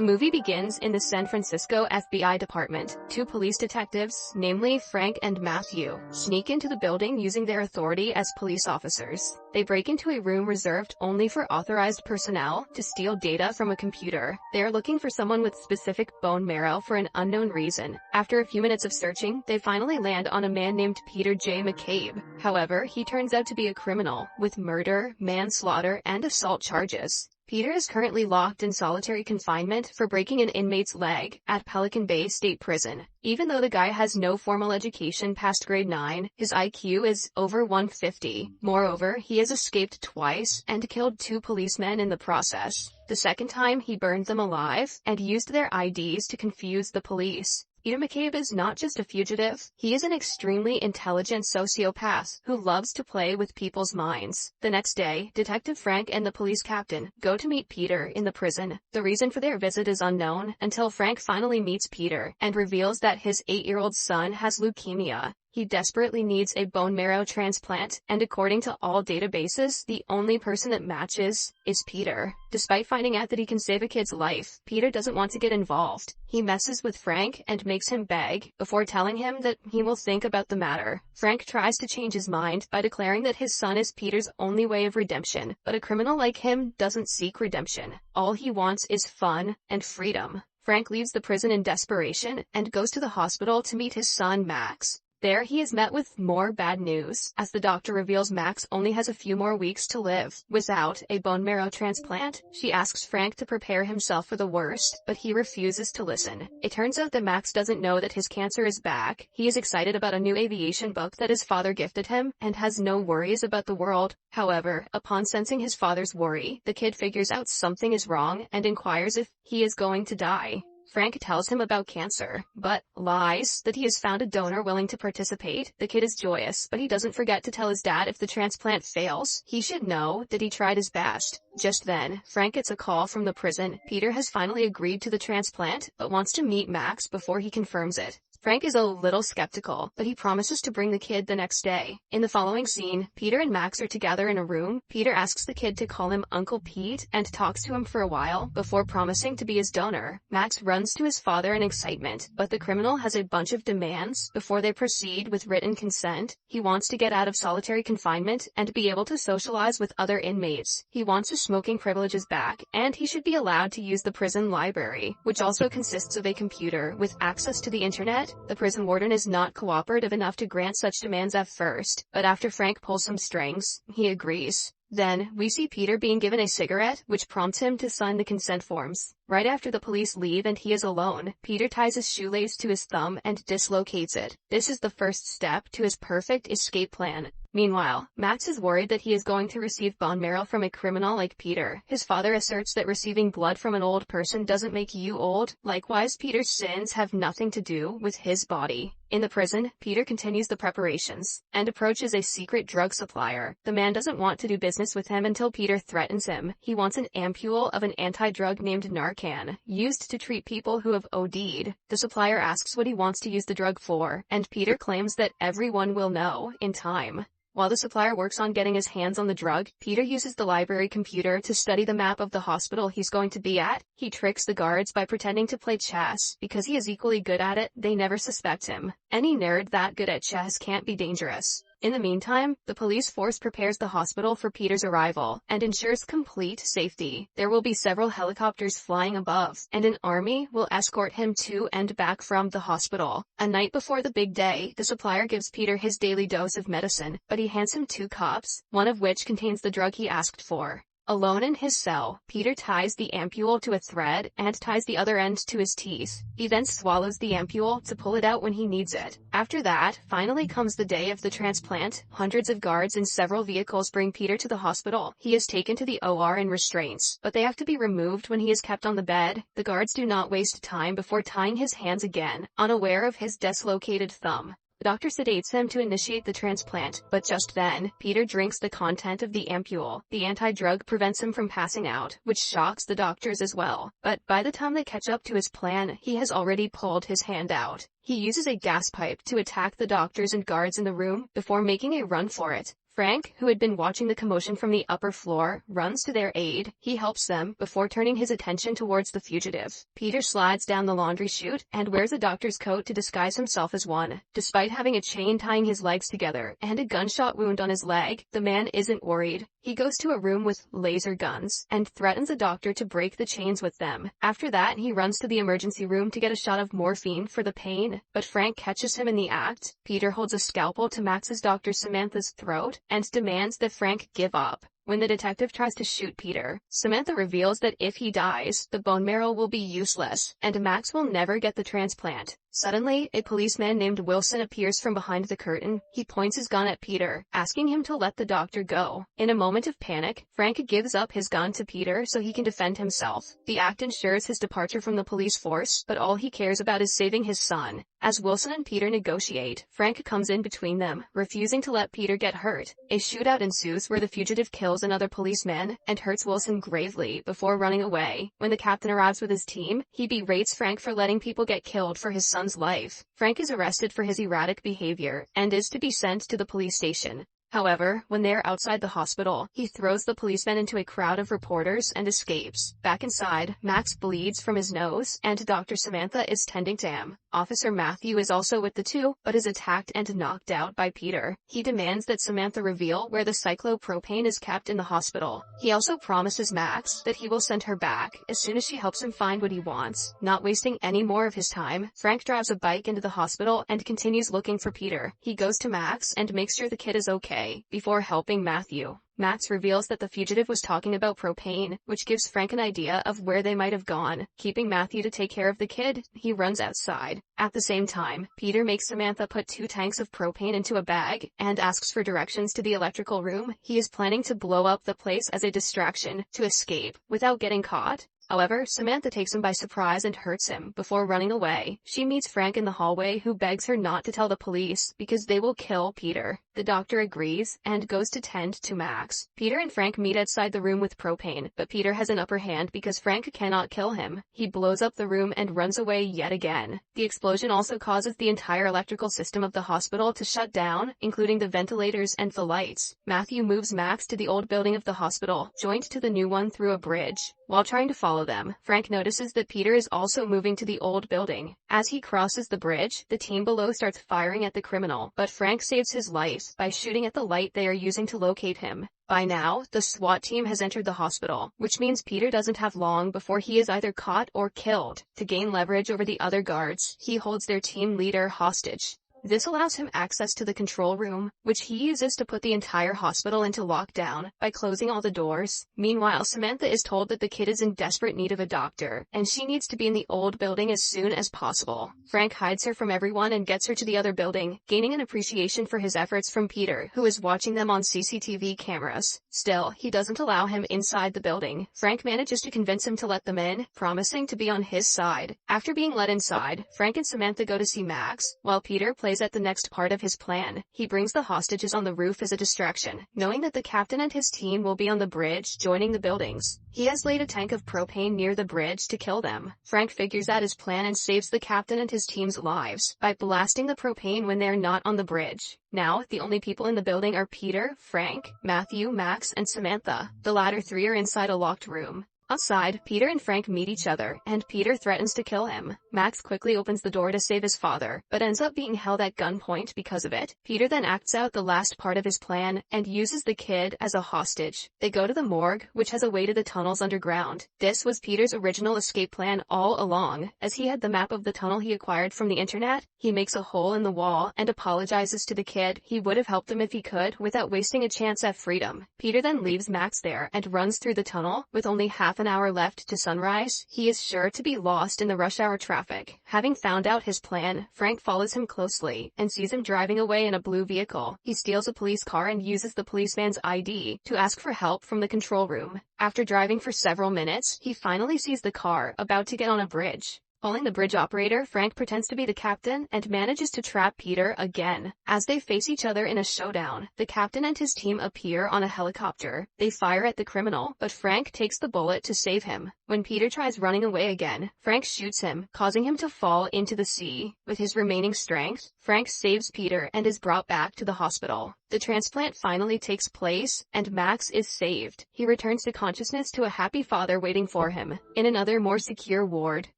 The movie begins in the San Francisco FBI department. Two police detectives, namely Frank and Matthew, sneak into the building using their authority as police officers. They break into a room reserved only for authorized personnel to steal data from a computer. They are looking for someone with specific bone marrow for an unknown reason. After a few minutes of searching, they finally land on a man named Peter J. McCabe. However, he turns out to be a criminal, with murder, manslaughter, and assault charges. Peter is currently locked in solitary confinement for breaking an inmate's leg at Pelican Bay State Prison. Even though the guy has no formal education past grade 9, his IQ is over 150. Moreover, he has escaped twice and killed 2 policemen in the process. The second time, he burned them alive and used their IDs to confuse the police. Peter McCabe is not just a fugitive, he is an extremely intelligent sociopath who loves to play with people's minds. The next day, Detective Frank and the police captain go to meet Peter in the prison. The reason for their visit is unknown until Frank finally meets Peter and reveals that his 8-year-old son has leukemia. He desperately needs a bone marrow transplant, and according to all databases, the only person that matches is Peter. Despite finding out that he can save a kid's life, Peter doesn't want to get involved. He messes with Frank and makes him beg, before telling him that he will think about the matter. Frank tries to change his mind by declaring that his son is Peter's only way of redemption, but a criminal like him doesn't seek redemption. All he wants is fun and freedom. Frank leaves the prison in desperation and goes to the hospital to meet his son Max. There he is met with more bad news, as the doctor reveals Max only has a few more weeks to live. Without a bone marrow transplant, she asks Frank to prepare himself for the worst, but he refuses to listen. It turns out that Max doesn't know that his cancer is back. He is excited about a new aviation book that his father gifted him, and has no worries about the world. However, upon sensing his father's worry, the kid figures out something is wrong and inquires if he is going to die. Frank tells him about cancer, but lies that he has found a donor willing to participate. The kid is joyous, but he doesn't forget to tell his dad if the transplant fails, he should know that he tried his best. Just then, Frank gets a call from the prison. Peter has finally agreed to the transplant, but wants to meet Max before he confirms it. Frank is a little skeptical, but he promises to bring the kid the next day. In the following scene, Peter and Max are together in a room. Peter asks the kid to call him Uncle Pete and talks to him for a while before promising to be his donor. Max runs to his father in excitement, but the criminal has a bunch of demands before they proceed with written consent. He wants to get out of solitary confinement and be able to socialize with other inmates. He wants his smoking privileges back, and he should be allowed to use the prison library, which also consists of a computer with access to the internet. The prison warden is not cooperative enough to grant such demands at first, but after Frank pulls some strings, he agrees. Then, we see Peter being given a cigarette, which prompts him to sign the consent forms. Right after the police leave and he is alone, Peter ties his shoelace to his thumb and dislocates it. This is the first step to his perfect escape plan. Meanwhile, Max is worried that he is going to receive bone marrow from a criminal like Peter. His father asserts that receiving blood from an old person doesn't make you old. Likewise, Peter's sins have nothing to do with his body. In the prison, Peter continues the preparations and approaches a secret drug supplier. The man doesn't want to do business with him until Peter threatens him. He wants an ampule of an anti-drug named Narcan, used to treat people who have OD'd. The supplier asks what he wants to use the drug for, and Peter claims that everyone will know in time. While the supplier works on getting his hands on the drug, Peter uses the library computer to study the map of the hospital he's going to be at. He tricks the guards by pretending to play chess. Because he is equally good at it, they never suspect him. Any nerd that good at chess can't be dangerous. In the meantime, the police force prepares the hospital for Peter's arrival and ensures complete safety. There will be several helicopters flying above, and an army will escort him to and back from the hospital. A night before the big day, the supplier gives Peter his daily dose of medicine, but he hands him 2 cups, one of which contains the drug he asked for. Alone in his cell, Peter ties the ampule to a thread and ties the other end to his teeth. He then swallows the ampule to pull it out when he needs it. After that, finally comes the day of the transplant. Hundreds of guards in several vehicles bring Peter to the hospital. He is taken to the OR in restraints, but they have to be removed when he is kept on the bed. The guards do not waste time before tying his hands again, unaware of his dislocated thumb. The doctor sedates him to initiate the transplant, but just then, Peter drinks the content of the ampule. The anti-drug prevents him from passing out, which shocks the doctors as well. But by the time they catch up to his plan, he has already pulled his hand out. He uses a gas pipe to attack the doctors and guards in the room before making a run for it. Frank, who had been watching the commotion from the upper floor, runs to their aid. He helps them before turning his attention towards the fugitive. Peter slides down the laundry chute and wears a doctor's coat to disguise himself as one. Despite having a chain tying his legs together and a gunshot wound on his leg, the man isn't worried. He goes to a room with laser guns and threatens a doctor to break the chains with them. After that, he runs to the emergency room to get a shot of morphine for the pain, but Frank catches him in the act. Peter holds a scalpel to Max's doctor Samantha's throat and demands that Frank give up. When the detective tries to shoot Peter, Samantha reveals that if he dies, the bone marrow will be useless, and Max will never get the transplant. Suddenly, a policeman named Wilson appears from behind the curtain. He points his gun at Peter, asking him to let the doctor go. In a moment of panic, Frank gives up his gun to Peter so he can defend himself. The act ensures his departure from the police force, but all he cares about is saving his son. As Wilson and Peter negotiate, Frank comes in between them, refusing to let Peter get hurt. A shootout ensues where the fugitive kills another policeman and hurts Wilson gravely before running away. When the captain arrives with his team, he berates Frank for letting people get killed for his son's life. Frank is arrested for his erratic behavior and is to be sent to the police station. However, when they are outside the hospital, he throws the policeman into a crowd of reporters and escapes. Back inside, Max bleeds from his nose, and Dr. Samantha is tending to him. Officer Matthew is also with the two, but is attacked and knocked out by Peter. He demands that Samantha reveal where the cyclopropane is kept in the hospital. He also promises Max that he will send her back as soon as she helps him find what he wants. Not wasting any more of his time, Frank drives a bike into the hospital and continues looking for Peter. He goes to Max and makes sure the kid is okay before helping Matthew. Max reveals that the fugitive was talking about propane, which gives Frank an idea of where they might have gone. Keeping Matthew to take care of the kid, he runs outside. At the same time, Peter makes Samantha put 2 tanks of propane into a bag and asks for directions to the electrical room. He is planning to blow up the place as a distraction to escape without getting caught. However, Samantha takes him by surprise and hurts him before running away. She meets Frank in the hallway, who begs her not to tell the police because they will kill Peter. The doctor agrees and goes to tend to Max. Peter and Frank meet outside the room with propane, but Peter has an upper hand because Frank cannot kill him. He blows up the room and runs away yet again. The explosion also causes the entire electrical system of the hospital to shut down, including the ventilators and the lights. Matthew moves Max to the old building of the hospital, joined to the new one through a bridge. While trying to follow them, Frank notices that Peter is also moving to the old building. As he crosses the bridge, the team below starts firing at the criminal, but Frank saves his life by shooting at the light they are using to locate him. By now, the SWAT team has entered the hospital, which means Peter doesn't have long before he is either caught or killed. To gain leverage over the other guards, he holds their team leader hostage. This allows him access to the control room, which he uses to put the entire hospital into lockdown by closing all the doors. Meanwhile, Samantha is told that the kid is in desperate need of a doctor, and she needs to be in the old building as soon as possible. Frank hides her from everyone and gets her to the other building, gaining an appreciation for his efforts from Peter, who is watching them on CCTV cameras. Still, he doesn't allow him inside the building. Frank manages to convince him to let them in, promising to be on his side. After being let inside, Frank and Samantha go to see Max, while Peter plays at the next part of his plan. He brings the hostages on the roof as a distraction, knowing that the captain and his team will be on the bridge joining the buildings. He has laid a tank of propane near the bridge to kill them. Frank figures out his plan and saves the captain and his team's lives by blasting the propane when they're not on the bridge. Now, the only people in the building are Peter, Frank, Matthew, Max, and Samantha. The latter 3 are inside a locked room. Outside, Peter and Frank meet each other, and Peter threatens to kill him. Max quickly opens the door to save his father, but ends up being held at gunpoint because of it. Peter then acts out the last part of his plan, and uses the kid as a hostage. They go to the morgue, which has a way to the tunnels underground. This was Peter's original escape plan all along. As he had the map of the tunnel he acquired from the internet, he makes a hole in the wall and apologizes to the kid. He would have helped him if he could, without wasting a chance at freedom. Peter then leaves Max there and runs through the tunnel, with only half an hour left to sunrise. He is sure to be lost in the rush hour traffic. Having found out his plan, Frank follows him closely and sees him driving away in a blue vehicle. He steals a police car and uses the policeman's ID to ask for help from the control room. After driving for several minutes, he finally sees the car about to get on a bridge. Calling the bridge operator, Frank pretends to be the captain and manages to trap Peter again. As they face each other in a showdown, the captain and his team appear on a helicopter. They fire at the criminal, but Frank takes the bullet to save him. When Peter tries running away again, Frank shoots him, causing him to fall into the sea. With his remaining strength, Frank saves Peter and is brought back to the hospital. The transplant finally takes place, and Max is saved. He returns to consciousness to a happy father waiting for him. In another more secure ward,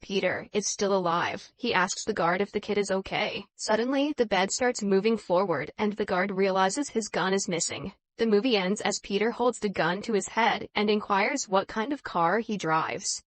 Peter is still alive. He asks the guard if the kid is okay. Suddenly, the bed starts moving forward, and the guard realizes his gun is missing. The movie ends as Peter holds the gun to his head and inquires what kind of car he drives.